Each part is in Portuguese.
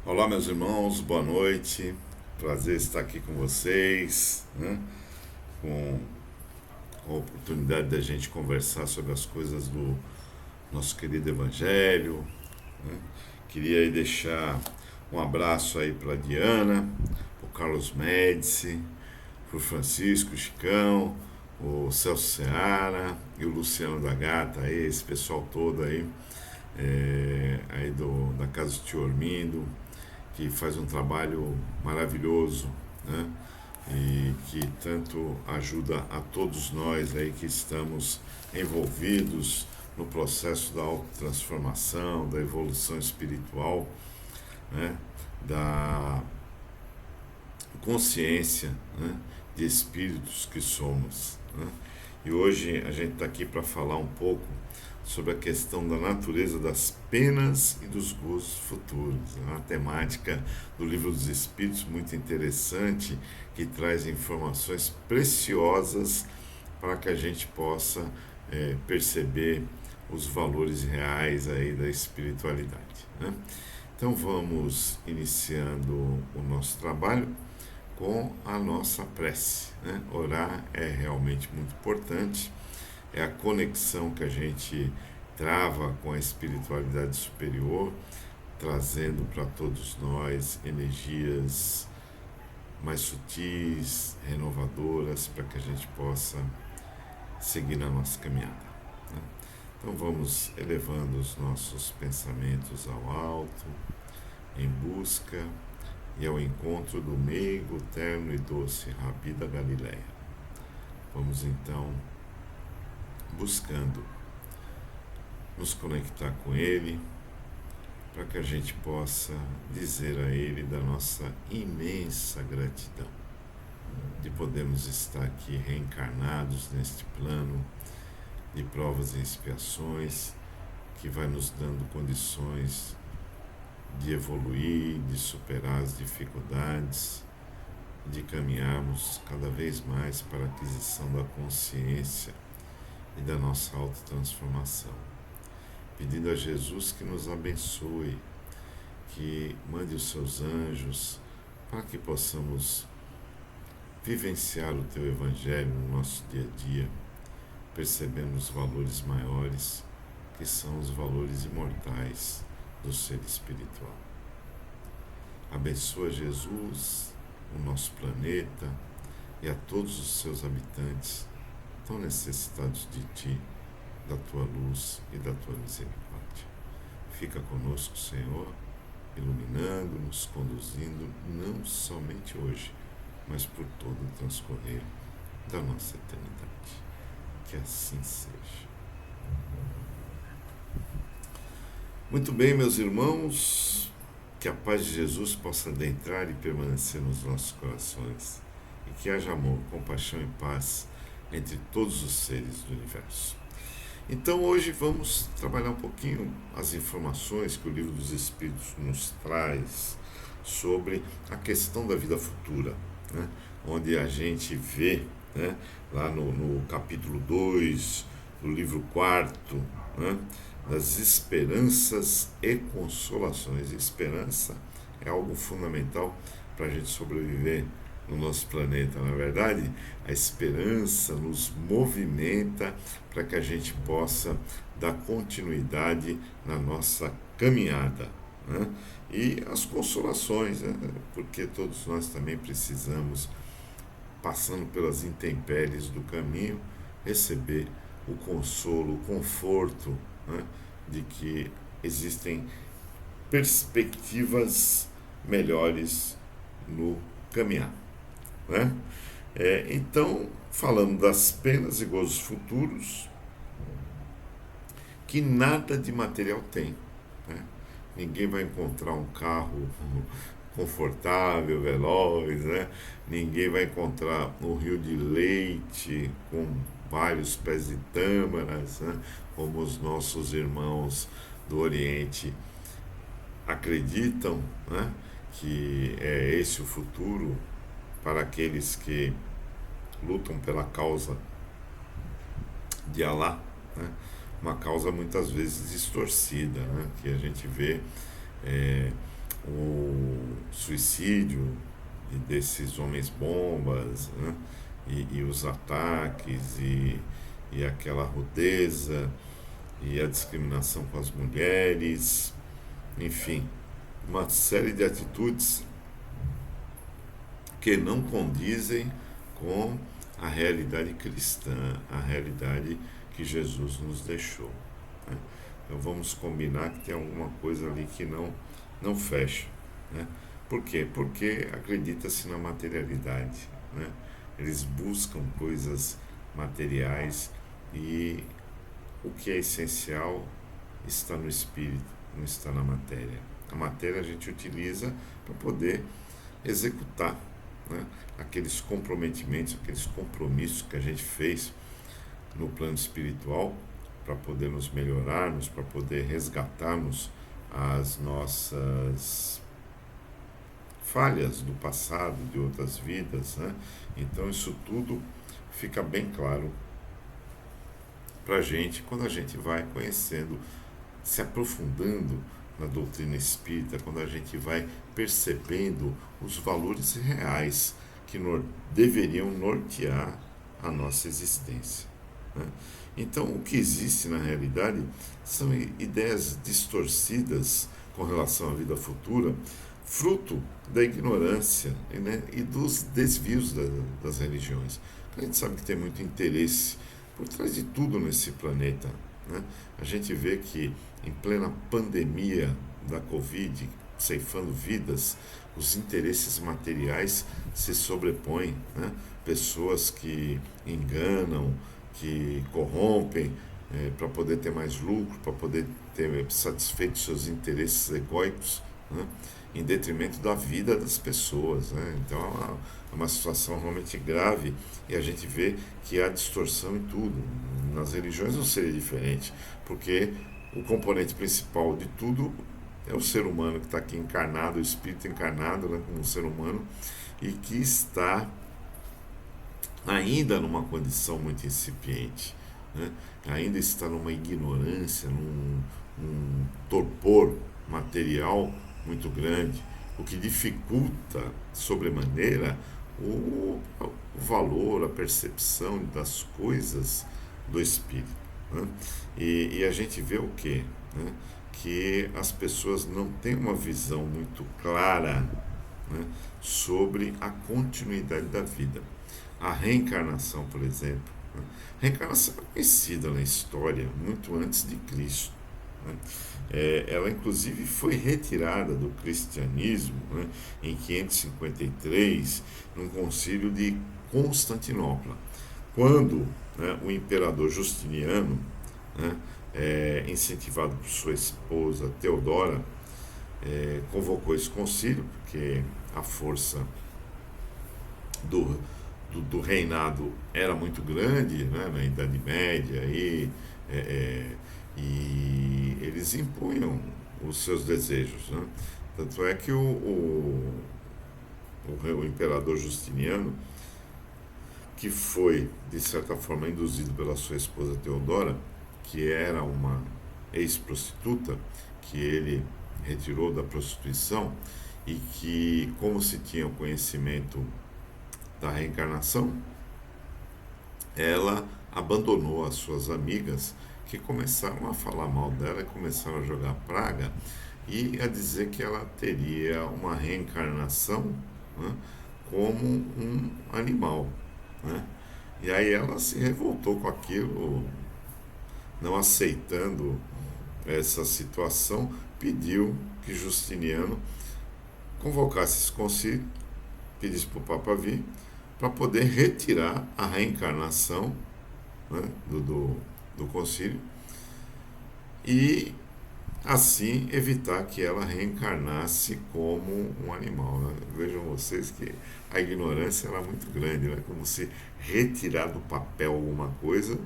Olá, meus irmãos, boa noite. Prazer estar aqui com vocês, né? Com a oportunidade da gente conversar sobre as coisas do nosso querido Evangelho, né? Queria aí deixar um abraço aí para a Diana, o Carlos Médici, para o Francisco, o Chicão, o Celso Seara e o Luciano da Gata, aí, esse pessoal todo aí, aí da Casa do Tio Ormindo, que faz um trabalho maravilhoso, né? E que tanto ajuda a todos nós aí que estamos envolvidos no processo da autotransformação, da evolução espiritual, né? Da consciência, né? De espíritos que somos, né? E hoje a gente está aqui para falar um pouco sobre a questão da natureza das penas e dos gozos futuros. É uma temática do Livro dos Espíritos muito interessante, que traz informações preciosas para que a gente possa perceber os valores reais aí da espiritualidade, né? Então vamos iniciando o nosso trabalho com a nossa prece, né? Orar é realmente muito importante, é a conexão que a gente trava com a espiritualidade superior, trazendo para todos nós energias mais sutis, renovadoras, para que a gente possa seguir na nossa caminhada, né? Então vamos elevando os nossos pensamentos ao alto, em busca e ao encontro do meigo, terno e doce Rabi da Galileia. Vamos então buscando nos conectar com Ele, para que a gente possa dizer a Ele da nossa imensa gratidão de podermos estar aqui reencarnados neste plano de provas e expiações, que vai nos dando condições de evoluir, de superar as dificuldades, de caminharmos cada vez mais para a aquisição da consciência e da nossa autotransformação. Pedindo a Jesus que nos abençoe, que mande os seus anjos para que possamos vivenciar o Teu Evangelho no nosso dia a dia, percebendo os valores maiores, que são os valores imortais do ser espiritual. Abençoa, Jesus, o nosso planeta e a todos os seus habitantes, tão necessitados de Ti, da Tua luz e da Tua misericórdia. Fica conosco, Senhor, iluminando, nos conduzindo, não somente hoje, mas por todo o transcorrer da nossa eternidade. Que assim seja. Muito bem, meus irmãos, que a paz de Jesus possa adentrar e permanecer nos nossos corações, e que haja amor, compaixão e paz entre todos os seres do universo. Então hoje vamos trabalhar um pouquinho as informações que o Livro dos Espíritos nos traz sobre a questão da vida futura, né? Onde a gente vê, né, lá no capítulo 2 do livro 4, né, das esperanças e consolações. Esperança é algo fundamental para a gente sobreviver no nosso planeta. Na verdade, a esperança nos movimenta para que a gente possa dar continuidade na nossa caminhada, né? E as consolações, né? Porque todos nós também precisamos, passando pelas intempéries do caminho, receber o consolo, o conforto, né, de que existem perspectivas melhores no caminhar, né? Então, falando das penas e gozos futuros, que nada de material tem, né? Ninguém vai encontrar um carro confortável, veloz, né? Ninguém vai encontrar um rio de leite com vários pés de tâmaras, né? Como os nossos irmãos do Oriente acreditam, né? Que é esse o futuro para aqueles que lutam pela causa de Alá, né? Uma causa muitas vezes distorcida, né? Que a gente vê o suicídio desses homens bombas, né? E os ataques e aquela rudeza e a discriminação com as mulheres, enfim, uma série de atitudes que não condizem com a realidade cristã, a realidade que Jesus nos deixou, né? Então vamos combinar que tem alguma coisa ali que não fecha, né? Por quê? Porque acredita-se na materialidade, né? Eles buscam coisas materiais e o que é essencial está no espírito, não está na matéria. A matéria a gente utiliza para poder executar, né, aqueles comprometimentos, aqueles compromissos que a gente fez no plano espiritual para poder nos melhorarmos, para poder resgatarmos as nossas falhas do passado, de outras vidas, né? Então isso tudo fica bem claro para a gente quando a gente vai conhecendo, se aprofundando na doutrina espírita, quando a gente vai percebendo os valores reais que deveriam nortear a nossa existência, né? Então, o que existe na realidade são ideias distorcidas com relação à vida futura, fruto da ignorância, né, e dos desvios das religiões. A gente sabe que tem muito interesse por trás de tudo nesse planeta, né? A gente vê que em plena pandemia da Covid, ceifando vidas, os interesses materiais se sobrepõem, né? Pessoas que enganam, que corrompem para poder ter mais lucro, para poder ter satisfeito seus interesses egóicos, né? Em detrimento da vida das pessoas, né? Então é uma situação realmente grave e a gente vê que há distorção em tudo. Nas religiões não seria diferente, porque o componente principal de tudo é o ser humano que está aqui encarnado, o espírito encarnado, né, como um ser humano, e que está ainda numa condição muito incipiente, né? Ainda está numa ignorância, num torpor material muito grande, o que dificulta sobremaneira o valor, a percepção das coisas do espírito, né? E a gente vê o quê? Né? Que as pessoas não têm uma visão muito clara, né, sobre a continuidade da vida. A reencarnação, por exemplo, né? A reencarnação é conhecida na história muito antes de Cristo, né? Ela inclusive foi retirada do cristianismo, né, em 553, num concílio de Constantinopla, quando, né, o imperador Justiniano, né, incentivado por sua esposa Teodora, convocou esse concílio, porque a força do reinado era muito grande, né, na Idade Média, e eles impunham os seus desejos, né? Tanto é que o imperador Justiniano, que foi, de certa forma, induzido pela sua esposa Teodora, que era uma ex-prostituta, que ele retirou da prostituição e que, como se tinha o conhecimento da reencarnação, ela abandonou as suas amigas, que começaram a falar mal dela e começaram a jogar praga e a dizer que ela teria uma reencarnação, né, como um animal, né? E aí ela se revoltou com aquilo, não aceitando essa situação, pediu que Justiniano convocasse esse concílio, pedisse para o Papa vir, para poder retirar a reencarnação, né, do concílio e assim evitar que ela reencarnasse como um animal, né? Vejam vocês que a ignorância era muito grande, né? Como se retirar do papel alguma coisa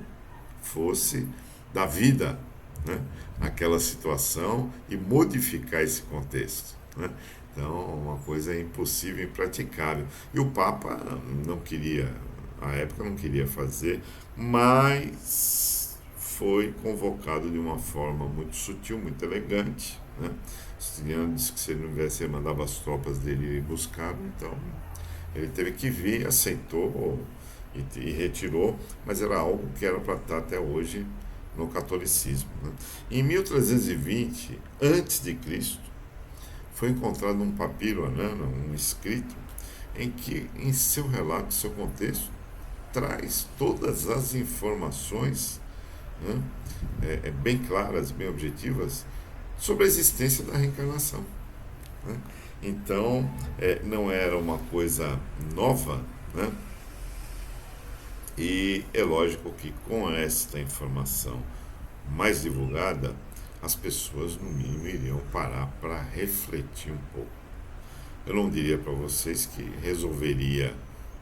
fosse da vida, né, aquela situação e modificar esse contexto, né? Então, uma coisa impossível, impraticável. E o Papa não queria, à época não queria fazer, mas foi convocado de uma forma muito sutil, muito elegante, né? Justiniano disse que se ele não viesse, ele mandava as tropas dele buscar, então ele teve que vir, aceitou e retirou, mas era algo que era para estar até hoje no catolicismo. Né? Em 1320, antes de Cristo, foi encontrado um papiro anano, um escrito, em que, em seu relato, seu contexto, traz todas as informações, né, bem claras, bem objetivas, sobre a existência da reencarnação. Né? Então, não era uma coisa nova, né? E é lógico que com esta informação mais divulgada, as pessoas, no mínimo, iriam parar para refletir um pouco. Eu não diria para vocês que resolveria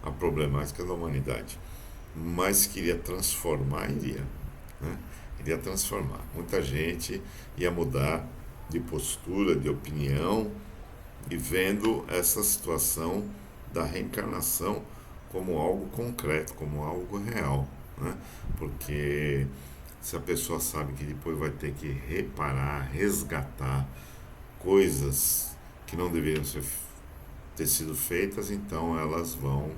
a problemática da humanidade, mas queria transformar, iria. Né? Iria transformar. Muita gente ia mudar de postura, de opinião, e vendo essa situação da reencarnação como algo concreto, como algo real. Né? Porque se a pessoa sabe que depois vai ter que reparar, resgatar coisas que não deveriam ter sido feitas, então elas vão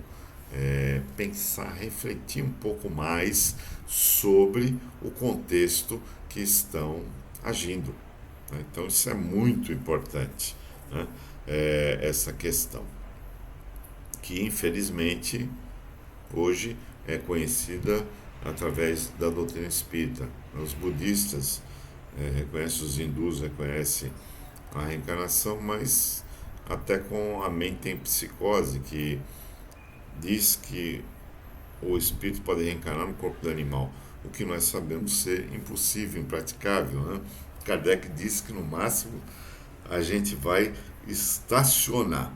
pensar, refletir um pouco mais sobre o contexto que estão agindo. Né? Então isso é muito importante, né? Essa questão, que infelizmente hoje é conhecida através da doutrina espírita. Os budistas reconhecem, os hindus reconhecem a reencarnação, mas até com a mente em psicose, que diz que o espírito pode reencarnar no corpo do animal, o que nós sabemos ser impossível, impraticável. Né? Kardec diz que no máximo a gente vai estacionar,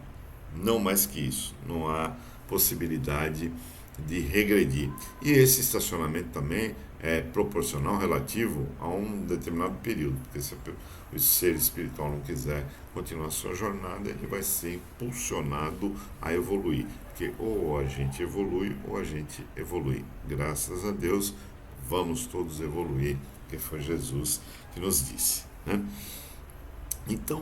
não mais que isso, não há possibilidade de regredir. E esse estacionamento também é proporcional, relativo a um determinado período, porque se o ser espiritual não quiser continuar a sua jornada, ele vai ser impulsionado a evoluir, porque ou a gente evolui ou a gente evolui. Graças a Deus, vamos todos evoluir, porque foi Jesus que nos disse. Né? Então,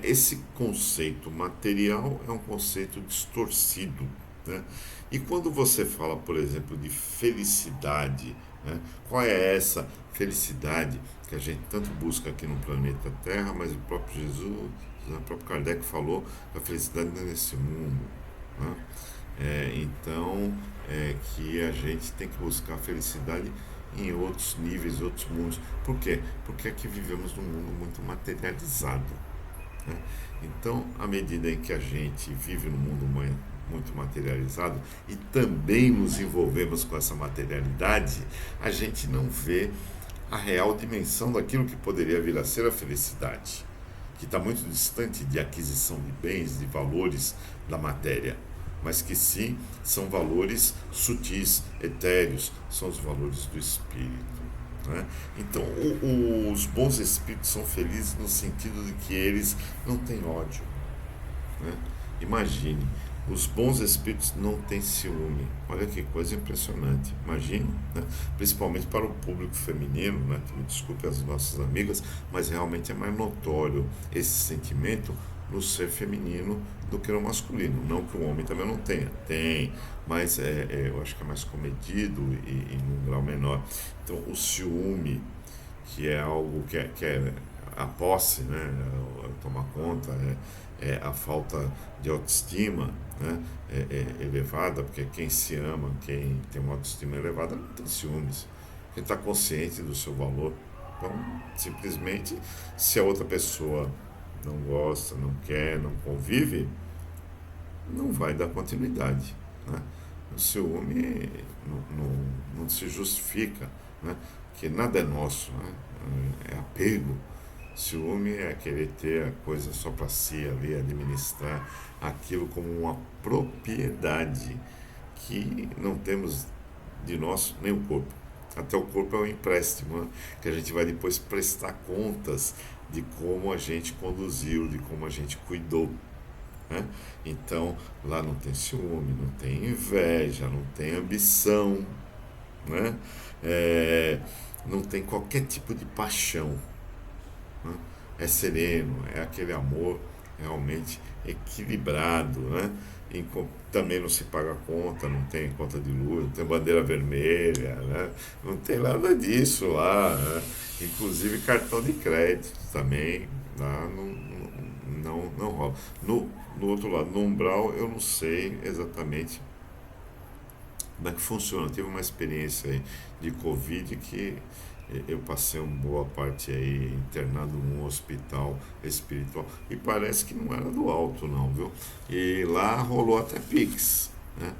esse conceito material é um conceito distorcido. Né? E quando você fala, por exemplo, de felicidade, né? Qual é essa felicidade que a gente tanto busca aqui no planeta Terra, mas o próprio Jesus, o próprio Kardec falou que a felicidade não é nesse mundo. Né? Então, que a gente tem que buscar a felicidade em outros níveis, outros mundos. Por quê? Porque aqui vivemos num mundo muito materializado. Né? Então, à medida em que a gente vive num mundo muito materializado e também nos envolvemos com essa materialidade, a gente não vê a real dimensão daquilo que poderia vir a ser a felicidade, que está muito distante de aquisição de bens, de valores da matéria, mas que sim são valores sutis, etéreos, são os valores do espírito. Né? Então, os bons espíritos são felizes no sentido de que eles não têm ódio. Né? Imagine, os bons espíritos não têm ciúme. Olha que coisa impressionante. Imagine, né? Principalmente para o público feminino, né? Me desculpe as nossas amigas, mas realmente é mais notório esse sentimento no ser feminino do que no masculino. Não que o homem também não tenha, tem, mas eu acho que é mais comedido e num grau menor. Então, o ciúme, que é algo que é a posse, né? Tomar conta, a falta de autoestima, né? Elevada, porque quem se ama, quem tem uma autoestima elevada, não tem ciúmes, quem está consciente do seu valor. Então, simplesmente, se a outra pessoa não gosta, não quer, não convive, não vai dar continuidade. Né? O ciúme não se justifica, né? Porque nada é nosso, né? É apego. Ciúme é querer ter a coisa só para si ali, administrar aquilo como uma propriedade que não temos de nós nem o corpo. Até o corpo é um empréstimo, né? Que a gente vai depois prestar contas de como a gente conduziu, de como a gente cuidou. Né? Então, lá não tem ciúme, não tem inveja, não tem ambição, né? Não tem qualquer tipo de paixão. Né? é sereno, é aquele amor realmente equilibrado, né? Também não se paga conta, não tem conta de luz, não tem bandeira vermelha, né? Não tem nada disso lá, né? Inclusive cartão de crédito também, lá não rola. No outro lado, no umbral, eu não sei exatamente como é que funciona. Eu tive uma experiência aí de Covid que eu passei uma boa parte aí internado num hospital espiritual e parece que não era do alto não, viu? E lá rolou até Pix, né?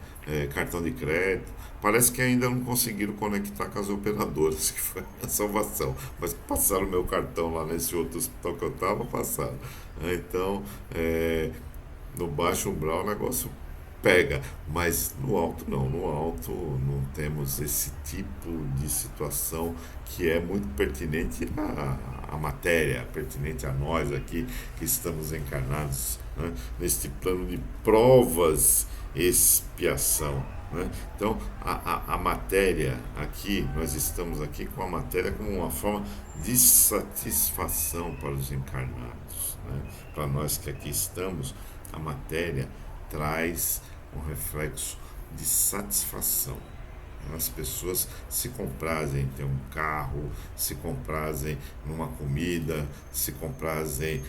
Cartão de crédito. Parece que ainda não conseguiram conectar com as operadoras, que foi a salvação. Mas passaram meu cartão lá nesse outro hospital que eu estava, passaram. Então, no baixo umbral o negócio pega, mas no alto não, no alto não temos esse tipo de situação que é muito pertinente à matéria, pertinente a nós aqui que estamos encarnados, né, neste plano de provas e expiação. Né? Então, a matéria aqui, nós estamos aqui com a matéria como uma forma de satisfação para os encarnados. Né? Para nós que aqui estamos, a matéria traz um reflexo de satisfação. As pessoas se comprazem em ter um carro, se comprazem numa comida, se comprazem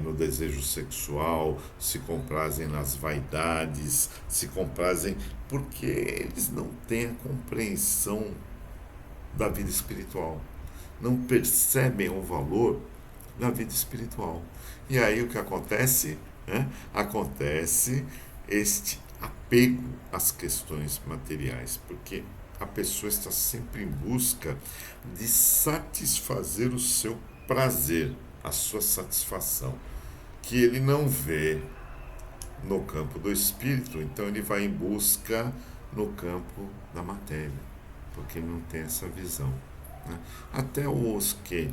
no desejo sexual, se comprazem nas vaidades, se comprazem porque eles não têm a compreensão da vida espiritual, não percebem o valor da vida espiritual. E aí o que acontece? Né? Acontece este apego às questões materiais, porque a pessoa está sempre em busca de satisfazer o seu prazer, a sua satisfação, que ele não vê no campo do espírito, então ele vai em busca no campo da matéria, porque ele não tem essa visão. Né? Até os que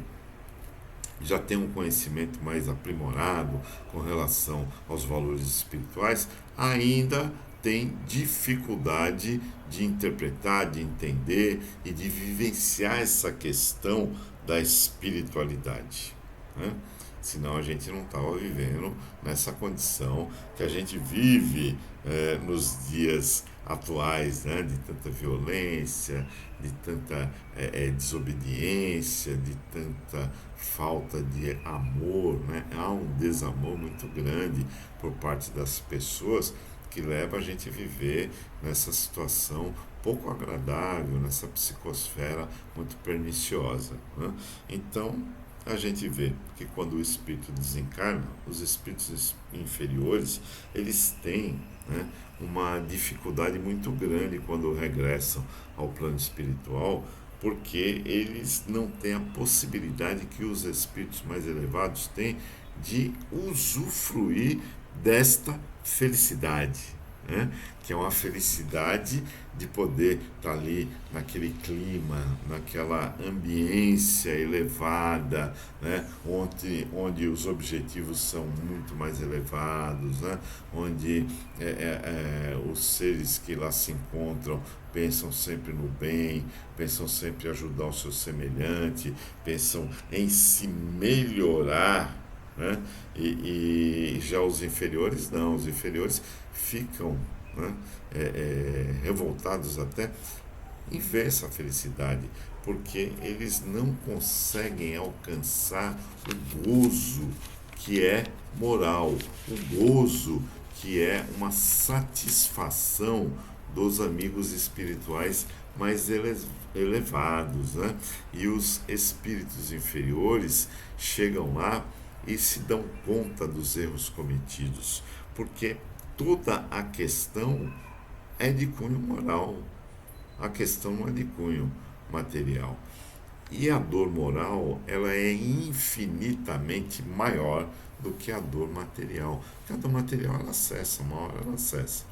já tem um conhecimento mais aprimorado com relação aos valores espirituais, ainda tem dificuldade de interpretar, de entender e de vivenciar essa questão da espiritualidade. Né? Senão a gente não estava vivendo nessa condição que a gente vive nos dias atuais, né? De tanta violência, de tanta desobediência, de tanta falta de amor, né? Há um desamor muito grande por parte das pessoas que leva a gente a viver nessa situação pouco agradável, nessa psicosfera muito perniciosa. Né? Então, a gente vê que quando o espírito desencarna, os espíritos inferiores, eles têm, né, uma dificuldade muito grande quando regressam ao plano espiritual, porque eles não têm a possibilidade que os espíritos mais elevados têm de usufruir desta felicidade, né? Que é uma felicidade de poder estar ali naquele clima, naquela ambiência elevada, né? onde os objetivos são muito mais elevados, né? Onde os seres que lá se encontram pensam sempre no bem, pensam sempre em ajudar o seu semelhante, pensam em se melhorar. Né? E já os inferiores não, os inferiores ficam, né, revoltados até em ver essa felicidade, porque eles não conseguem alcançar o gozo que é moral, o gozo que é uma satisfação dos amigos espirituais mais elevados. Né? E os espíritos inferiores chegam lá e se dão conta dos erros cometidos, porque toda a questão é de cunho moral, a questão não é de cunho material. E a dor moral, ela é infinitamente maior do que a dor material. Porque a dor material, ela cessa, uma hora ela cessa.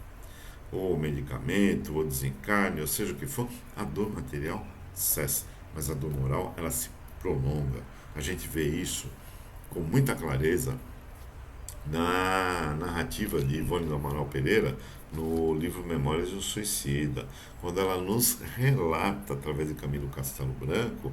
Ou medicamento, ou desencarne, ou seja o que for, a dor material cessa. Mas a dor moral, ela se prolonga. A gente vê isso com muita clareza na narrativa de Ivone do Amaral Pereira, no livro Memórias do Suicida, quando ela nos relata, através de Camilo Castelo Branco,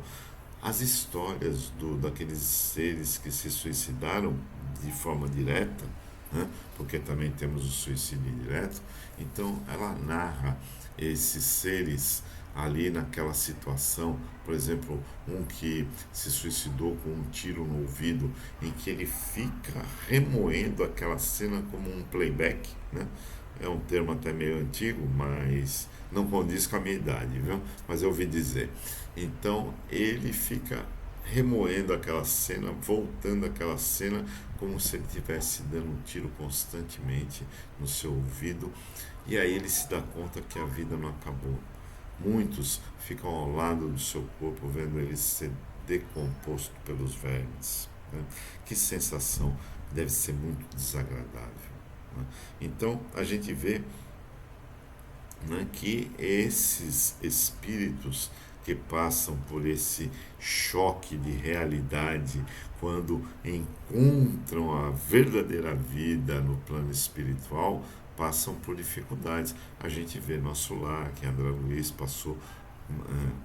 as histórias daqueles seres que se suicidaram de forma direta, né? Porque também temos o suicídio indireto. Então ela narra esses seres ali naquela situação, por exemplo, um que se suicidou com um tiro no ouvido, em que ele fica remoendo aquela cena como um playback, né? É um termo até meio antigo, mas não condiz com a minha idade, viu? Mas eu ouvi dizer. Então ele fica remoendo aquela cena, voltando aquela cena, como se ele estivesse dando um tiro constantemente no seu ouvido, e aí ele se dá conta que a vida não acabou. Muitos ficam ao lado do seu corpo, vendo ele ser decomposto pelos vermes, né? Que sensação, deve ser muito desagradável, né? Então a gente vê, né, que esses espíritos que passam por esse choque de realidade, quando encontram a verdadeira vida no plano espiritual, passam por dificuldades. A gente vê nosso lar, que André Luiz passou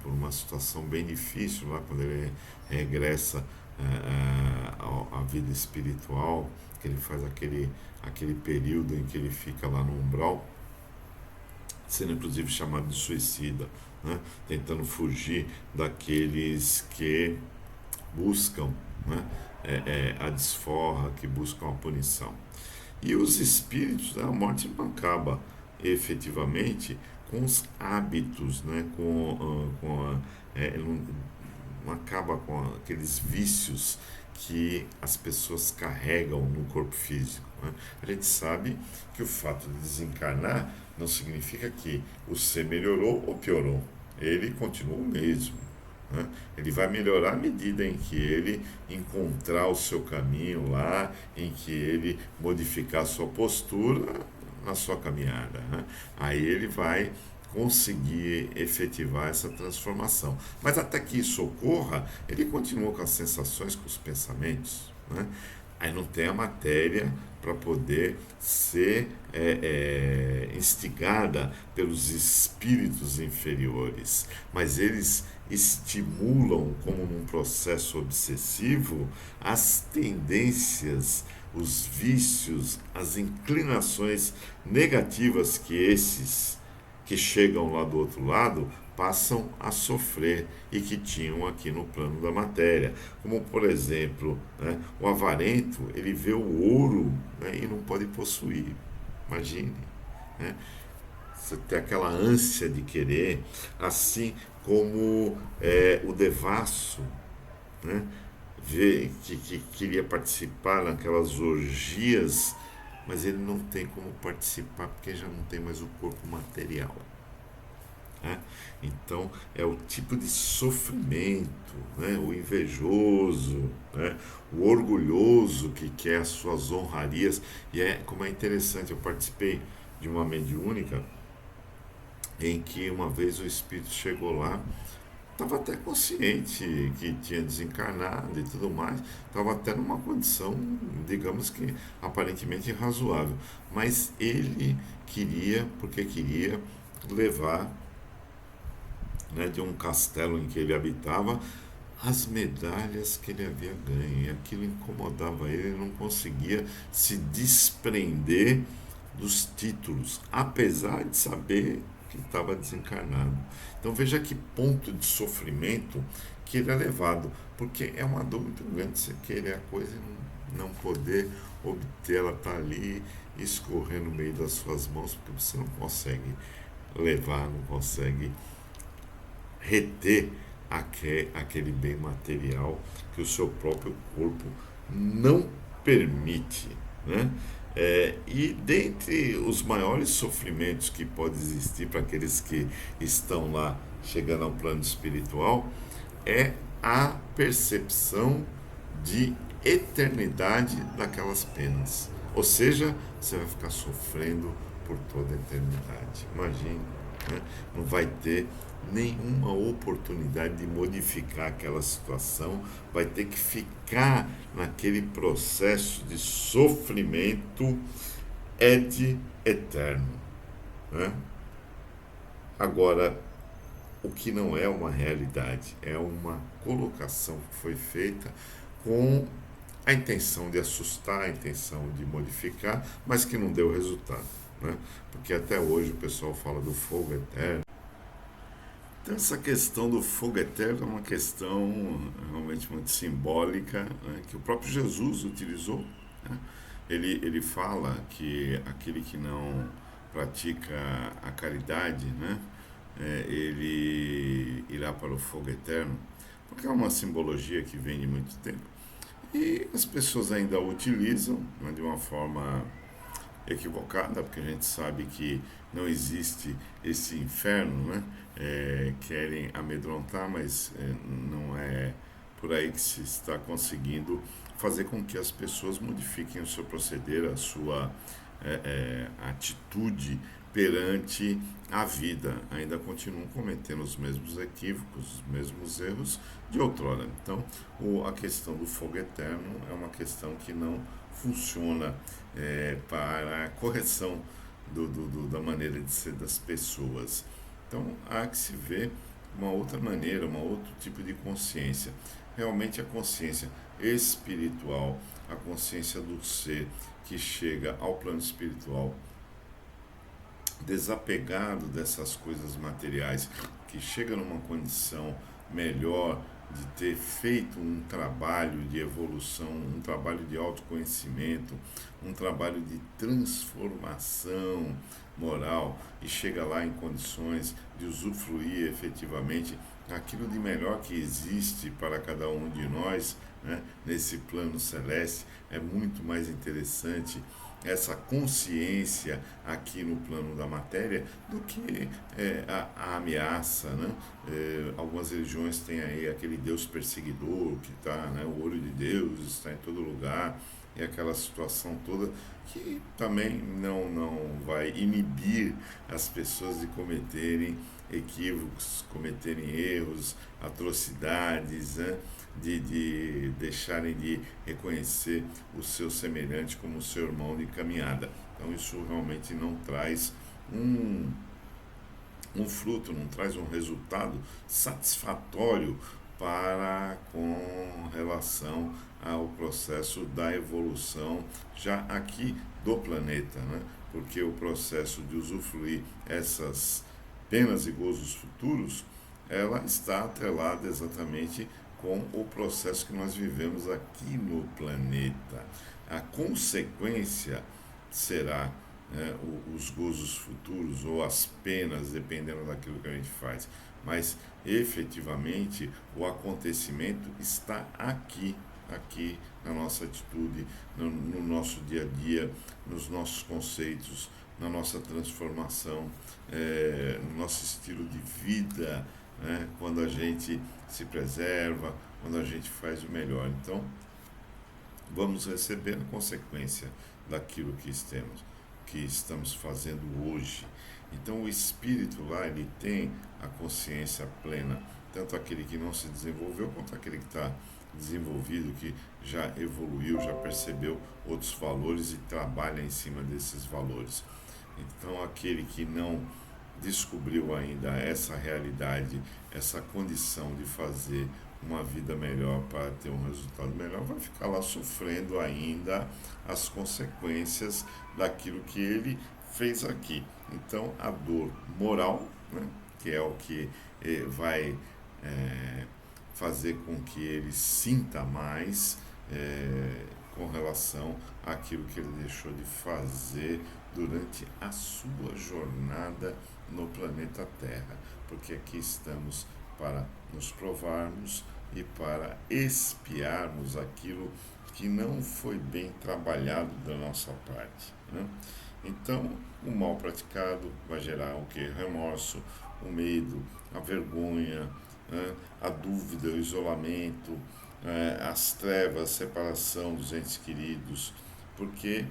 por uma situação bem difícil lá quando ele regressa à vida espiritual, que ele faz aquele período em que ele fica lá no umbral, sendo inclusive chamado de suicida, né? Tentando fugir daqueles que buscam, né, a desforra, que buscam a punição. E os espíritos, a morte não acaba efetivamente com os hábitos, né, não acaba com aqueles vícios que as pessoas carregam no corpo físico, né? A gente sabe que o fato de desencarnar não significa que o ser melhorou ou piorou. Ele continua o mesmo, né? Ele vai melhorar à medida em que ele encontrar o seu caminho lá, em que ele modificar a sua postura na sua caminhada, né? Aí ele vai conseguir efetivar essa transformação. Mas até que isso ocorra, ele continua com as sensações, com os pensamentos, né? Aí não tem a matéria para poder ser instigada pelos espíritos inferiores, mas eles estimulam, como num processo obsessivo, as tendências, os vícios, as inclinações negativas que esses que chegam lá do outro lado passam a sofrer e que tinham aqui no plano da matéria. Como, por exemplo, né, o avarento, ele vê o ouro, né, e não pode possuir. Imagine, né? Você tem aquela ânsia de querer, assim como o devasso, né, que queria participar naquelas orgias, mas ele não tem como participar porque já não tem mais o corpo material, né? Então é o tipo de sofrimento, né? O invejoso, né? O orgulhoso que quer as suas honrarias. E como é interessante, eu participei de uma mediúnica em que uma vez o espírito chegou lá, estava até consciente que tinha desencarnado e tudo mais, estava até numa condição, digamos que aparentemente razoável, mas ele queria, porque queria levar, né, de um castelo em que ele habitava, as medalhas que ele havia ganho, e aquilo incomodava ele não conseguia se desprender dos títulos, apesar de saber que estava desencarnado. Então veja que ponto de sofrimento que ele é levado, porque é uma dor muito grande você querer a coisa e não poder obter, ela está ali escorrer no meio das suas mãos, porque você não consegue levar, não consegue reter aquele bem material que o seu próprio corpo não permite, né? E dentre os maiores sofrimentos que pode existir para aqueles que estão lá chegando ao plano espiritual é a percepção de eternidade daquelas penas. Ou seja, você vai ficar sofrendo por toda a eternidade. Imagine, né? Não vai ter nenhuma oportunidade de modificar aquela situação, vai ter que ficar naquele processo de sofrimento ad eterno, né? Agora, o que não é uma realidade, é uma colocação que foi feita com a intenção de assustar, a intenção de modificar, mas que não deu resultado, né? Porque até hoje o pessoal fala do fogo eterno. Então essa questão do fogo eterno é uma questão realmente muito simbólica, né, que o próprio Jesus utilizou, né? Ele fala que aquele que não pratica a caridade, né, ele irá para o fogo eterno, porque é uma simbologia que vem de muito tempo. E as pessoas ainda utilizam, né, de uma forma equivocada, porque a gente sabe que não existe esse inferno, né? Querem amedrontar, mas não é por aí que se está conseguindo fazer com que as pessoas modifiquem o seu proceder, a sua atitude perante a vida. Ainda continuam cometendo os mesmos equívocos, os mesmos erros de outrora. Então, a questão do fogo eterno é uma questão que não funciona para a correção da maneira de ser das pessoas. Então há que se ver uma outra maneira, um outro tipo de consciência. Realmente a consciência espiritual, a consciência do ser que chega ao plano espiritual desapegado dessas coisas materiais, que chega numa condição melhor de ter feito um trabalho de evolução, um trabalho de autoconhecimento, um trabalho de transformação moral e chega lá em condições de usufruir efetivamente aquilo de melhor que existe para cada um de nós, né, nesse plano celeste. É muito mais interessante essa consciência aqui no plano da matéria do que a ameaça, né? Algumas religiões têm aí aquele Deus perseguidor que está, né, o olho de Deus está em todo lugar, e aquela situação toda que também não vai inibir as pessoas de cometerem equívocos, cometerem erros, atrocidades, né? De deixarem de reconhecer o seu semelhante como o seu irmão de caminhada. Então isso realmente não traz um fruto, não traz um resultado satisfatório para com relação ao processo da evolução já aqui do planeta, né? Porque o processo de usufruir essas penas e gozos futuros, ela está atrelada exatamente com o processo que nós vivemos aqui no planeta. A consequência será, né, os gozos futuros ou as penas, dependendo daquilo que a gente faz. Mas efetivamente o acontecimento está aqui na nossa atitude, no nosso dia a dia, nos nossos conceitos, na nossa transformação, no nosso estilo de vida, né, quando a gente se preserva, quando a gente faz o melhor. Então, vamos receber a consequência daquilo que estamos fazendo hoje. Então o espírito lá, ele tem a consciência plena, tanto aquele que não se desenvolveu quanto aquele que está desenvolvido, que já evoluiu, já percebeu outros valores e trabalha em cima desses valores. Então aquele que não descobriu ainda essa realidade, essa condição de fazer uma vida melhor para ter um resultado melhor, vai ficar lá sofrendo ainda as consequências daquilo que ele fez aqui. Então a dor moral, né, que é o que vai fazer com que ele sinta mais com relação àquilo que ele deixou de fazer durante a sua jornada no planeta Terra, porque aqui estamos para nos provarmos e para expiarmos aquilo que não foi bem trabalhado da nossa parte, né? Então, o mal praticado vai gerar o que? Remorso, o medo, a vergonha, né? A dúvida, o isolamento, as trevas, a separação dos entes queridos, porque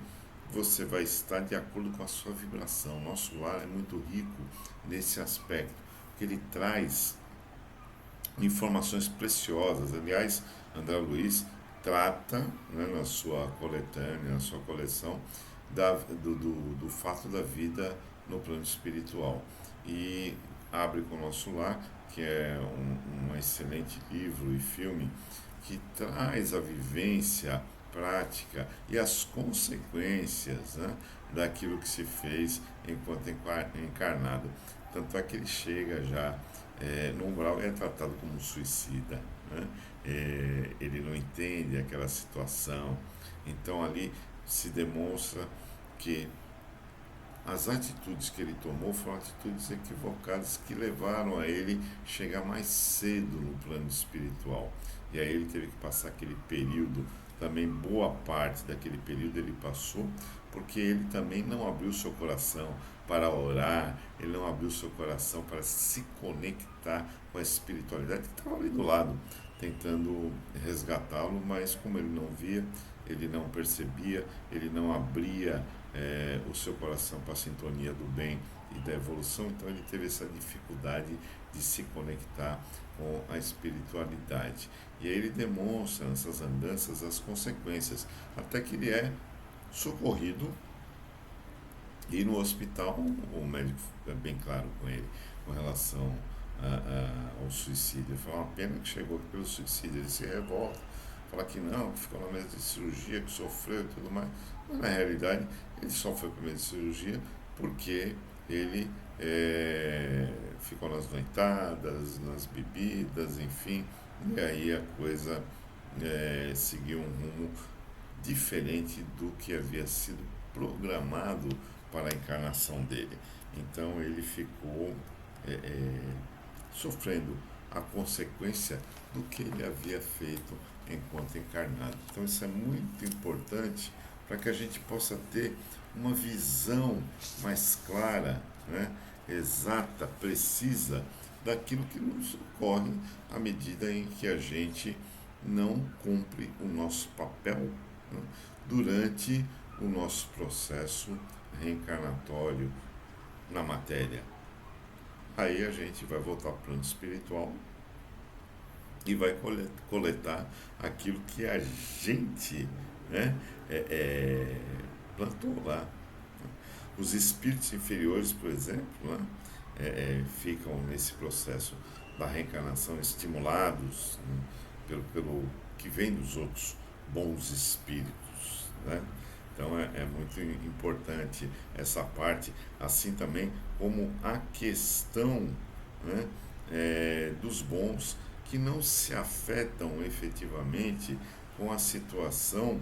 você vai estar de acordo com a sua vibração. Nosso lar é muito rico nesse aspecto, que ele traz informações preciosas. Aliás, André Luiz trata, né, na sua coletânea, na sua coleção, do fato da vida no plano espiritual. E abre com o nosso lar que é um excelente livro e filme que traz a vivência prática e as consequências, né, daquilo que se fez enquanto encarnado. Tanto é que ele chega já no umbral e é tratado como um suicida. Né? Ele não entende aquela situação. Então ali se demonstra que as atitudes que ele tomou foram atitudes equivocadas que levaram a ele chegar mais cedo no plano espiritual. E aí ele teve que passar aquele período, também boa parte daquele período ele passou, porque ele também não abriu seu coração para orar, ele não abriu seu coração para se conectar com a espiritualidade que estava ali do lado, tentando resgatá-lo, mas como ele não via, ele não percebia, ele não abria o seu coração para a sintonia do bem e da evolução, então ele teve essa dificuldade de se conectar com a espiritualidade. E aí ele demonstra nessas andanças as consequências, até que ele é socorrido e no hospital o médico é bem claro com ele com relação ao suicídio. Ele fala, uma pena que chegou pelo suicídio, ele se revolta, fala que não, que ficou na mesa de cirurgia, que sofreu e tudo mais. Mas na realidade ele só foi para a mesa de cirurgia porque ele ficou nas noitadas, nas bebidas, enfim, e aí a coisa seguiu um rumo diferente do que havia sido programado para a encarnação dele. Então ele ficou sofrendo a consequência do que ele havia feito enquanto encarnado. Então isso é muito importante para que a gente possa ter uma visão mais clara, né, exata, precisa daquilo que nos ocorre à medida em que a gente não cumpre o nosso papel, né, durante o nosso processo reencarnatório na matéria. Aí a gente vai voltar para o plano espiritual e vai coletar aquilo que a gente, né, plantou lá. Os espíritos inferiores, por exemplo, né, ficam nesse processo da reencarnação estimulados, né, pelo que vem dos outros bons espíritos. Né? Então é muito importante essa parte, assim também como a questão, né, dos bons que não se afetam efetivamente com a situação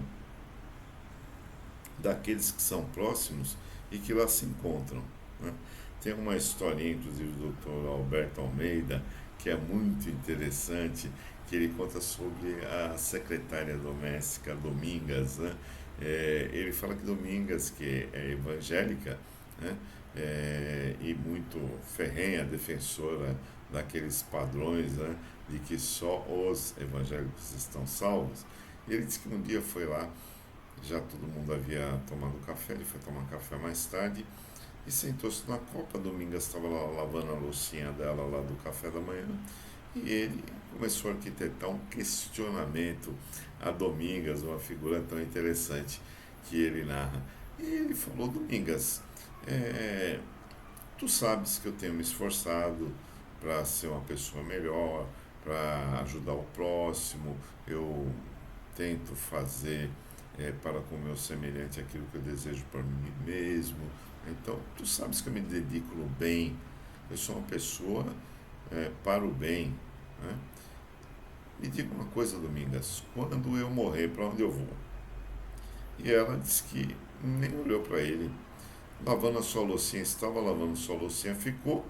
daqueles que são próximos e que lá se encontram. Né? Tem uma historinha, inclusive, do Dr. Alberto Almeida, que é muito interessante, que ele conta sobre a secretária doméstica Domingas. Né? Ele fala que Domingas, que é evangélica, né, e muito ferrenha defensora daqueles padrões, né, de que só os evangélicos estão salvos, e ele disse que um dia foi lá, já todo mundo havia tomado café, ele foi tomar café mais tarde e sentou-se na copa. Domingas estava lá lavando a loucinha dela lá do café da manhã e ele começou a arquitetar um questionamento a Domingas, uma figura tão interessante que ele narra. E ele falou, Domingas, tu sabes que eu tenho me esforçado para ser uma pessoa melhor, para ajudar o próximo, eu tento fazer para com o meu semelhante aquilo que eu desejo para mim mesmo. Então, tu sabes que eu me dedico no bem, eu sou uma pessoa para o bem. Né? Me diga uma coisa, Domingas, quando eu morrer, para onde eu vou? E ela disse que nem olhou para ele, lavando a sua loucinha, estava lavando sua loucinha, ficou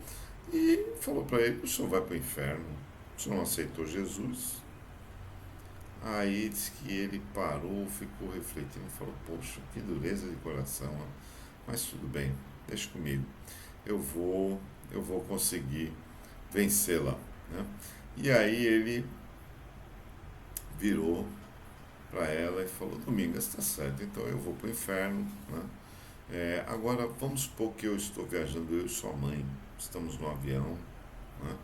e falou para ele, o senhor vai para o inferno, o senhor não aceitou Jesus? Aí disse que ele parou, ficou refletindo e falou, poxa, que dureza de coração, mas tudo bem, deixa comigo, eu vou conseguir vencê-la. Né? E aí ele virou para ela e falou, Domingas, está certo, então eu vou para o inferno. Né? Agora vamos supor que eu estou viajando, eu e sua mãe, estamos no avião, né?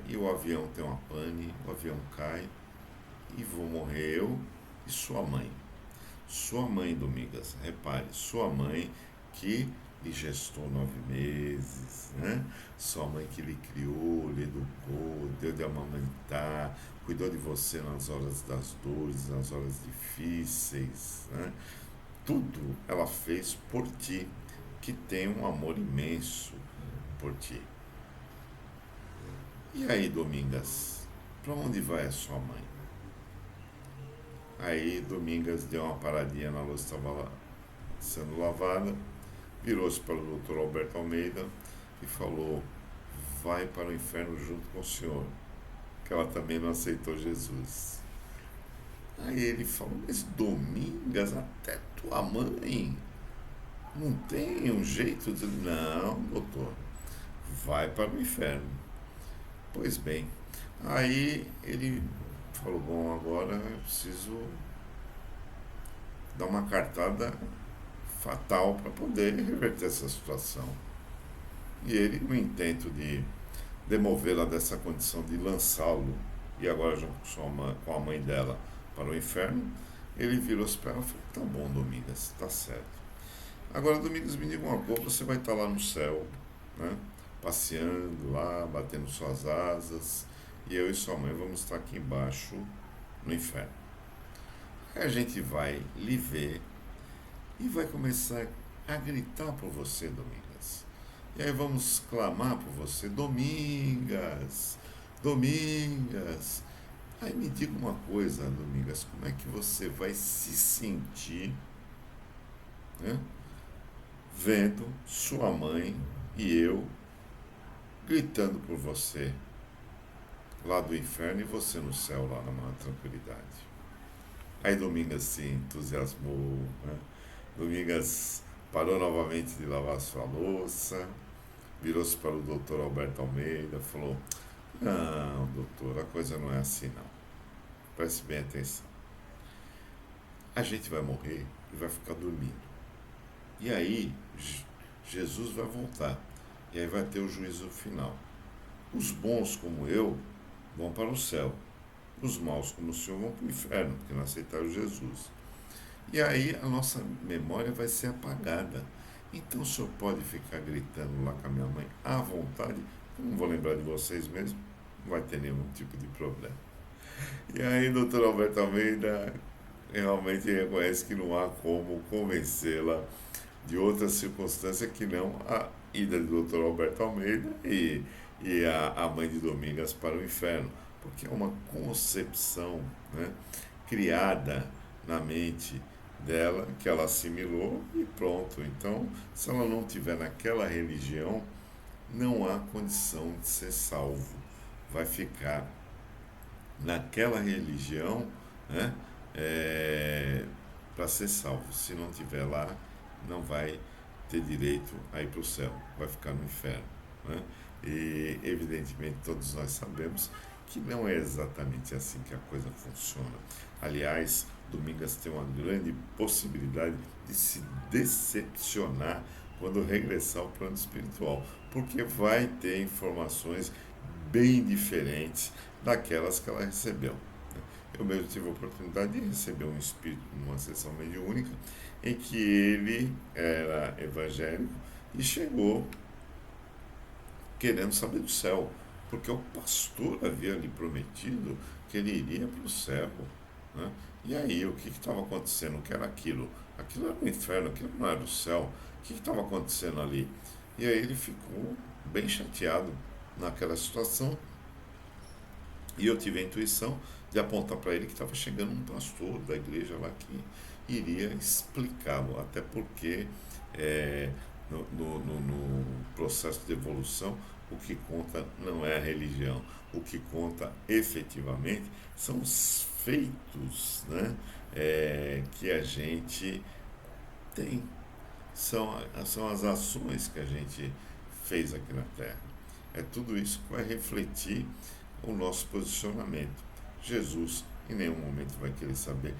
E o avião tem uma pane, o avião cai, e vou morrer eu e sua mãe. Sua mãe, Domingas, repare, sua mãe que lhe gestou 9 meses, né? Sua mãe que lhe criou, lhe educou, deu de amamentar, cuidou de você nas horas das dores, nas horas difíceis, né? Tudo ela fez por ti, que tem um amor imenso por ti. E aí, Domingas, para onde vai a sua mãe? Aí, Domingas deu uma paradinha na louça, estava sendo lavada, virou-se para o doutor Alberto Almeida e falou: vai para o inferno junto com o senhor, que ela também não aceitou Jesus. Aí ele falou: mas Domingas, até tua mãe não tem um jeito de. Não, doutor, vai para o inferno. Pois bem, aí ele falou: bom, agora eu preciso dar uma cartada fatal para poder reverter essa situação. E ele, no intento de demovê-la dessa condição de lançá-lo, e agora junto com a mãe dela, para o inferno, ele virou-se para ela e falou: tá bom, Domingas, tá certo. Agora, Domingas, me diga uma coisa: você vai estar lá no céu, né? Passeando lá, batendo suas asas, e eu e sua mãe vamos estar aqui embaixo no inferno. Aí a gente vai lhe ver e vai começar a gritar por você, Domingas. E aí vamos clamar por você: Domingas, Domingas. Aí me diga uma coisa, Domingas: como é que você vai se sentir, né, vendo sua mãe e eu gritando por você lá do inferno e você no céu lá na maior tranquilidade? Aí Domingas se entusiasmou, né? Domingas parou novamente de lavar sua louça, virou-se para o doutor Alberto Almeida e falou: não, doutor, a coisa não é assim não. Preste bem atenção. A gente vai morrer e vai ficar dormindo. E aí Jesus vai voltar. E aí vai ter o juízo final. Os bons como eu vão para o céu. Os maus como o senhor vão para o inferno, porque não aceitaram Jesus. E aí a nossa memória vai ser apagada. Então o senhor pode ficar gritando lá com a minha mãe à vontade. Eu não vou lembrar de vocês mesmo. Não vai ter nenhum tipo de problema. E aí, doutor Alberto Almeida realmente reconhece que não há como convencê-la de outra circunstância que não a ida do doutor Alberto Almeida e a mãe de Domingas para o inferno, porque é uma concepção, né, criada na mente dela, que ela assimilou e pronto. Então, se ela não tiver naquela religião, não há condição de ser salvo. Vai ficar naquela religião, né, para ser salvo. Se não tiver lá, não vai ter direito a ir para o céu, vai ficar no inferno, né? E evidentemente todos nós sabemos que não é exatamente assim que a coisa funciona. Aliás, Domingas tem uma grande possibilidade de se decepcionar quando regressar ao plano espiritual, porque vai ter informações bem diferentes daquelas que ela recebeu. Eu mesmo tive a oportunidade de receber um espírito numa sessão mediúnica em que ele era evangélico e chegou querendo saber do céu, porque o pastor havia lhe prometido que ele iria para o céu, né? E aí, o que estava acontecendo? O que era aquilo? Aquilo era o inferno, aquilo não era o céu. O que estava acontecendo ali? E aí ele ficou bem chateado naquela situação. E eu tive a intuição de apontar para ele que estava chegando um pastor da igreja lá que iria explicá-lo, até porque no processo de evolução o que conta não é a religião, o que conta efetivamente são os feitos, né, que a gente tem, são as ações que a gente fez aqui na Terra. É tudo isso que vai refletir o nosso posicionamento. Jesus em nenhum momento vai querer saber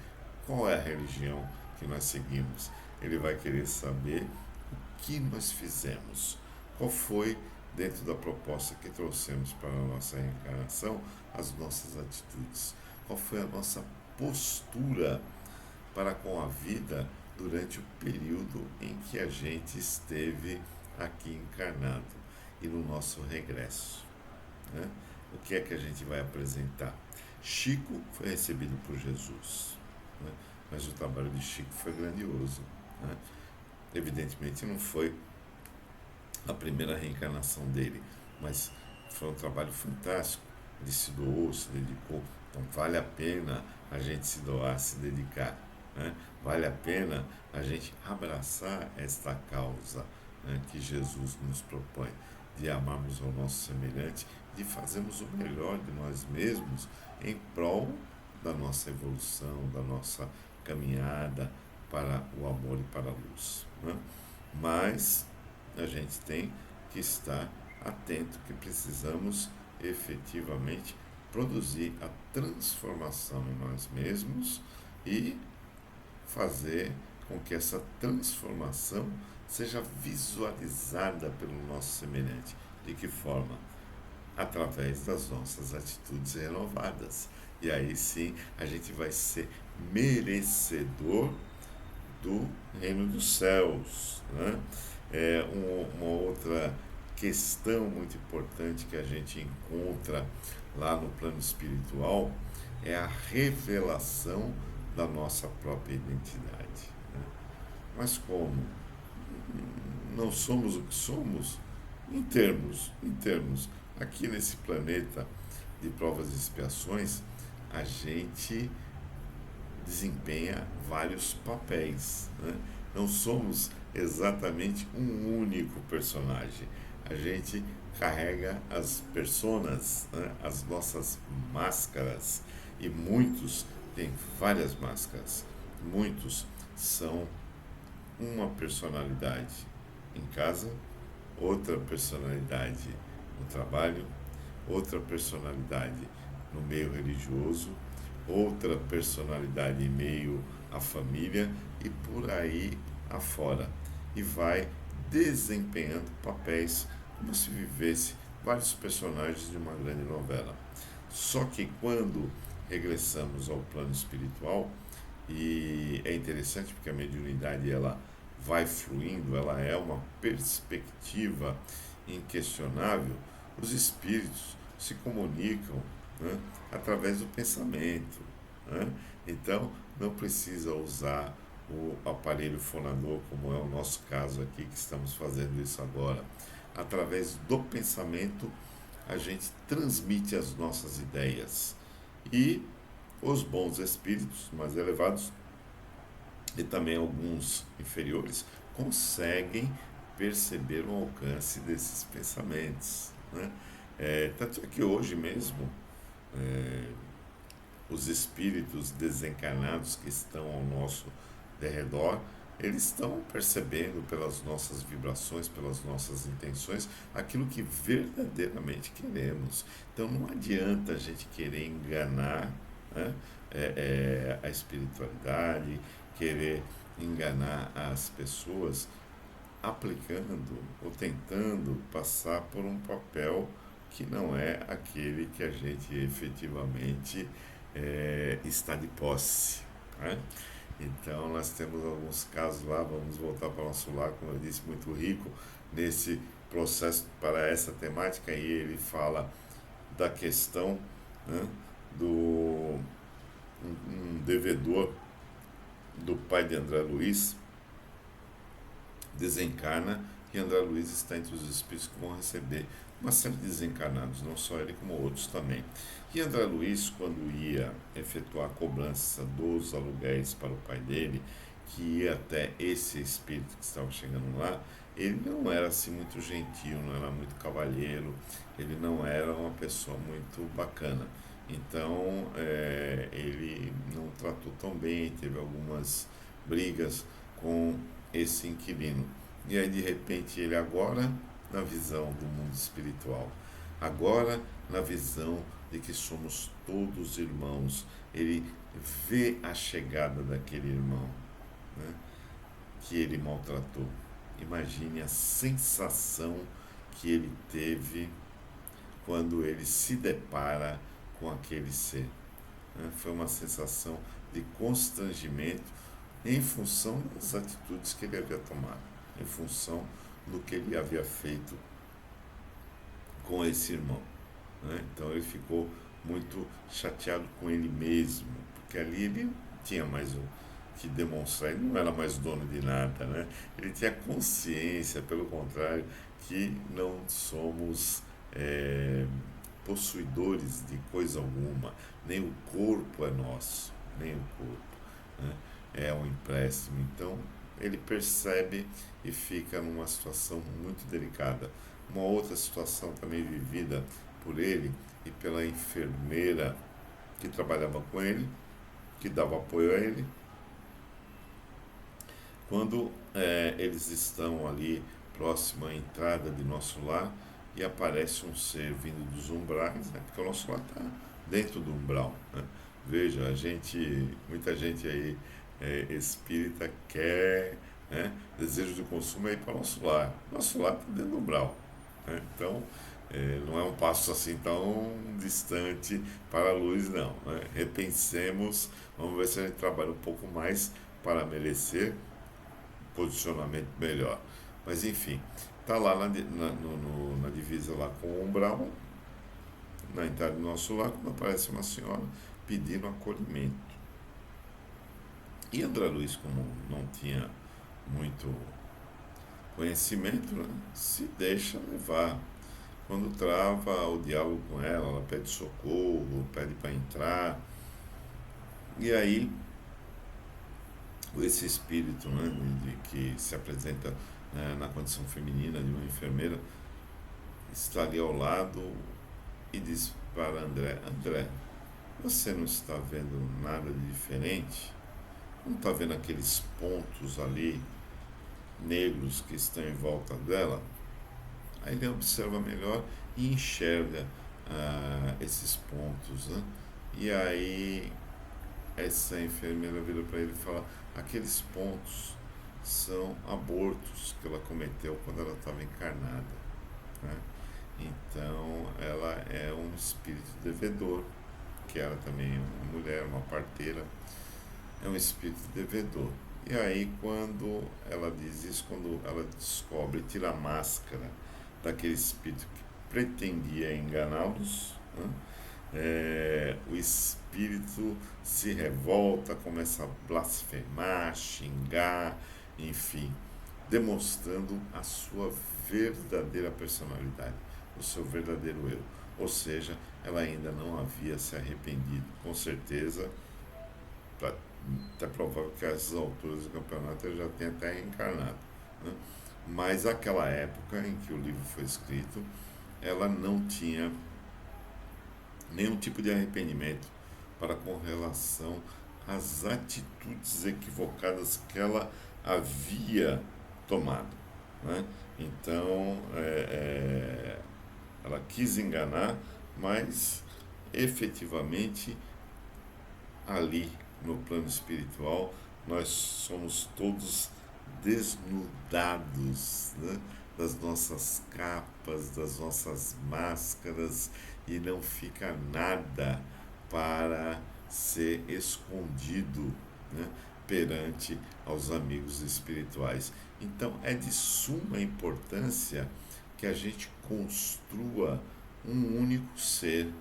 qual é a religião que nós seguimos. Ele vai querer saber o que nós fizemos, qual foi, dentro da proposta que trouxemos para a nossa reencarnação, as nossas atitudes, qual foi a nossa postura para com a vida durante o período em que a gente esteve aqui encarnado e no nosso regresso, né? O que é que a gente vai apresentar? Chico foi recebido por Jesus, né? Mas o trabalho de Chico foi grandioso, né? Evidentemente não foi a primeira reencarnação dele, mas foi um trabalho fantástico. Ele se doou, se dedicou. Então vale a pena a gente se doar, se dedicar, né? Vale a pena a gente abraçar esta causa, né, que Jesus nos propõe, de amarmos ao nosso semelhante, de fazermos o melhor de nós mesmos em prol da nossa evolução, da nossa caminhada para o amor e para a luz, né? Mas a gente tem que estar atento que precisamos efetivamente produzir a transformação em nós mesmos e fazer com que essa transformação seja visualizada pelo nosso semelhante. De que forma? Através das nossas atitudes renovadas. E aí sim a gente vai ser merecedor do reino dos céus, né? Uma outra questão muito importante que a gente encontra lá no plano espiritual é a revelação da nossa própria identidade, né? Mas como? Não somos o que somos? Em termos, aqui nesse planeta de provas e expiações, a gente desempenha vários papéis, né? Não somos exatamente um único personagem. A gente carrega as personas, né? As nossas máscaras, e muitos têm várias máscaras. Muitos são uma personalidade em casa, outra personalidade no trabalho, outra personalidade no meio religioso, outra personalidade em meio à família e por aí afora. E vai desempenhando papéis como se vivesse vários personagens de uma grande novela. Só que quando regressamos ao plano espiritual, e é interessante porque a mediunidade ela vai fluindo, ela é uma perspectiva inquestionável, os espíritos se comunicam, né, através do pensamento, né? Então não precisa usar o aparelho fonador, como é o nosso caso aqui, que estamos fazendo isso agora. Através do pensamento, a gente transmite as nossas ideias. E os bons espíritos mais elevados, e também alguns inferiores, conseguem perceber o alcance desses pensamentos, né? Tanto é que hoje mesmo, é, os espíritos desencarnados que estão ao nosso derredor, eles estão percebendo pelas nossas vibrações, pelas nossas intenções, aquilo que verdadeiramente queremos. Então não adianta a gente querer enganar, né, a espiritualidade, querer enganar as pessoas, aplicando ou tentando passar por um papel que não é aquele que a gente efetivamente está de posse, né? Então nós temos alguns casos lá, vamos voltar para o nosso lar, como eu disse, muito rico nesse processo para essa temática, e ele fala da questão, né, do um devedor do pai de André Luiz desencarna, e André Luiz está entre os espíritos que vão receber uma série de desencarnados, não só ele como outros também. E André Luiz, quando ia efetuar a cobrança dos aluguéis para o pai dele, que ia até esse espírito que estava chegando lá, ele não era assim muito gentil, não era muito cavalheiro, ele não era uma pessoa muito bacana. Então, ele não tratou tão bem, teve algumas brigas com esse inquilino. E aí, de repente, ele agora, na visão do mundo espiritual, agora na visão de que somos todos irmãos, ele vê a chegada daquele irmão, né, que ele maltratou. Imagine a sensação que ele teve quando ele se depara com aquele ser, né? Foi uma sensação de constrangimento, em função das atitudes que ele havia tomado, em função do que ele havia feito com esse irmão, né? Então ele ficou muito chateado com ele mesmo, porque ali ele não tinha mais o que demonstrar, ele não era mais dono de nada, né? Ele tinha consciência, pelo contrário, que não somos possuidores de coisa alguma, nem o corpo é nosso, nem o corpo, né? É um empréstimo. Então ele percebe e fica numa situação muito delicada. Uma outra situação também vivida por ele e pela enfermeira que trabalhava com ele, que dava apoio a ele, quando eles estão ali próximo à entrada de nosso lar e aparece um ser vindo dos umbrais, né? Porque o nosso lar está dentro do umbral, né? Veja, muita gente aí espírita quer, né? Desejo de consumo é ir para o nosso lar. Nosso lar está dentro do umbral, né? Então, não é um passo assim tão distante para a luz, não, né? Repensemos, vamos ver se a gente trabalha um pouco mais para merecer posicionamento melhor. Mas enfim, está lá na divisa lá com o umbral, na entrada do nosso lar, quando aparece uma senhora pedindo acolhimento. E André Luiz, como não tinha muito conhecimento, né, se deixa levar. Quando trava o diálogo com ela pede socorro, pede para entrar. E aí, esse espírito, né, que se apresenta, né, na condição feminina de uma enfermeira, está ali ao lado e diz para André: André, você não está vendo nada de diferente? Não está vendo aqueles pontos ali negros que estão em volta dela? Aí ele observa melhor e enxerga esses pontos, né? E aí essa enfermeira vira para ele e fala: aqueles pontos são abortos que ela cometeu quando ela estava encarnada, né? Então ela é um espírito devedor, que era também uma mulher, uma parteira, é um espírito devedor. E aí quando ela diz isso, quando ela descobre, tira a máscara daquele espírito que pretendia enganá-los, né? O espírito se revolta, começa a blasfemar, xingar, enfim, demonstrando a sua verdadeira personalidade, o seu verdadeiro eu. Ou seja, ela ainda não havia se arrependido. Com certeza, até provável que a essas alturas do campeonato ele já tenha até reencarnado, né? Mas aquela época em que o livro foi escrito, ela não tinha nenhum tipo de arrependimento para com relação às atitudes equivocadas que ela havia tomado, né? Então, ela quis enganar, mas efetivamente ali no plano espiritual nós somos todos desnudados, né, das nossas capas, das nossas máscaras, e não fica nada para ser escondido, né, perante aos amigos espirituais. Então é de suma importância que a gente construa um único ser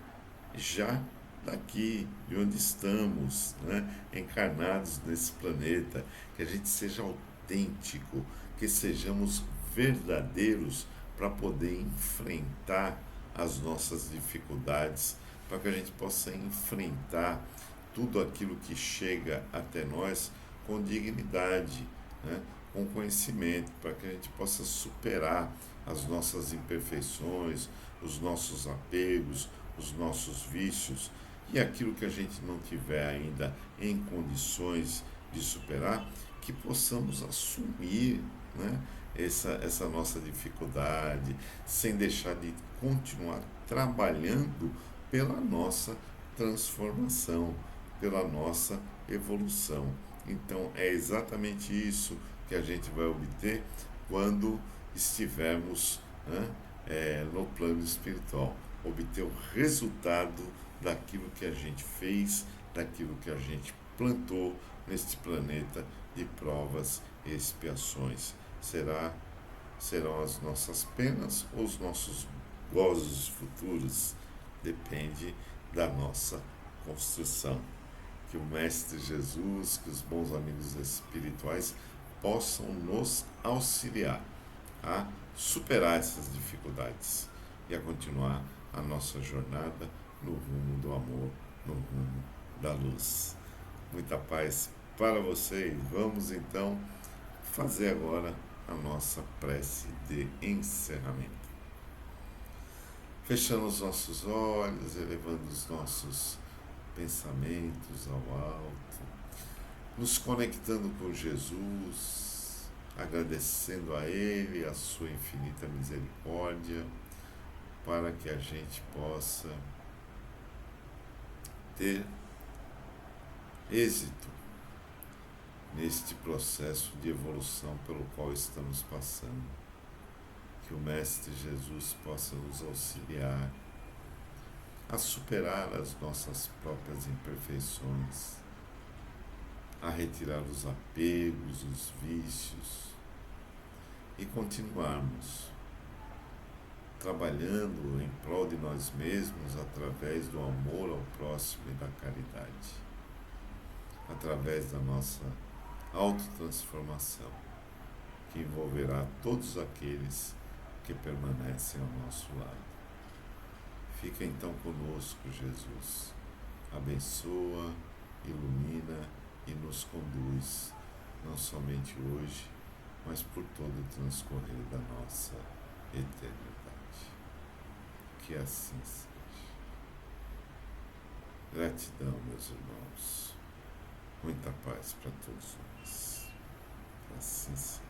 já daqui, de onde estamos, né, encarnados nesse planeta, que a gente seja autêntico, que sejamos verdadeiros para poder enfrentar as nossas dificuldades, para que a gente possa enfrentar tudo aquilo que chega até nós com dignidade, né, com conhecimento, para que a gente possa superar as nossas imperfeições, os nossos apegos, os nossos vícios, e aquilo que a gente não tiver ainda em condições de superar, que possamos assumir, né, essa nossa dificuldade, sem deixar de continuar trabalhando pela nossa transformação, pela nossa evolução. Então é exatamente isso que a gente vai obter quando estivermos, né, no plano espiritual, obter o resultado daquilo que a gente fez, daquilo que a gente plantou neste planeta e provas e expiações. Serão as nossas penas ou os nossos gozos futuros? Depende da nossa construção. Que o Mestre Jesus, que os bons amigos espirituais possam nos auxiliar a superar essas dificuldades e a continuar a nossa jornada no rumo do amor, no rumo da luz. Muita paz para vocês. Vamos então fazer agora a nossa prece de encerramento. Fechando os nossos olhos, elevando os nossos pensamentos ao alto, nos conectando com Jesus, agradecendo a Ele a sua infinita misericórdia, para que a gente possa ter êxito neste processo de evolução pelo qual estamos passando. Que o Mestre Jesus possa nos auxiliar a superar as nossas próprias imperfeições, a retirar os apegos, os vícios e continuarmos trabalhando em prol de nós mesmos através do amor ao próximo e da caridade, através da nossa autotransformação, que envolverá todos aqueles que permanecem ao nosso lado. Fica então conosco, Jesus. Abençoa, ilumina e nos conduz, não somente hoje, mas por todo o transcorrer da nossa eternidade. Que assim seja. Gratidão, meus irmãos. Muita paz para todos nós. Que assim seja.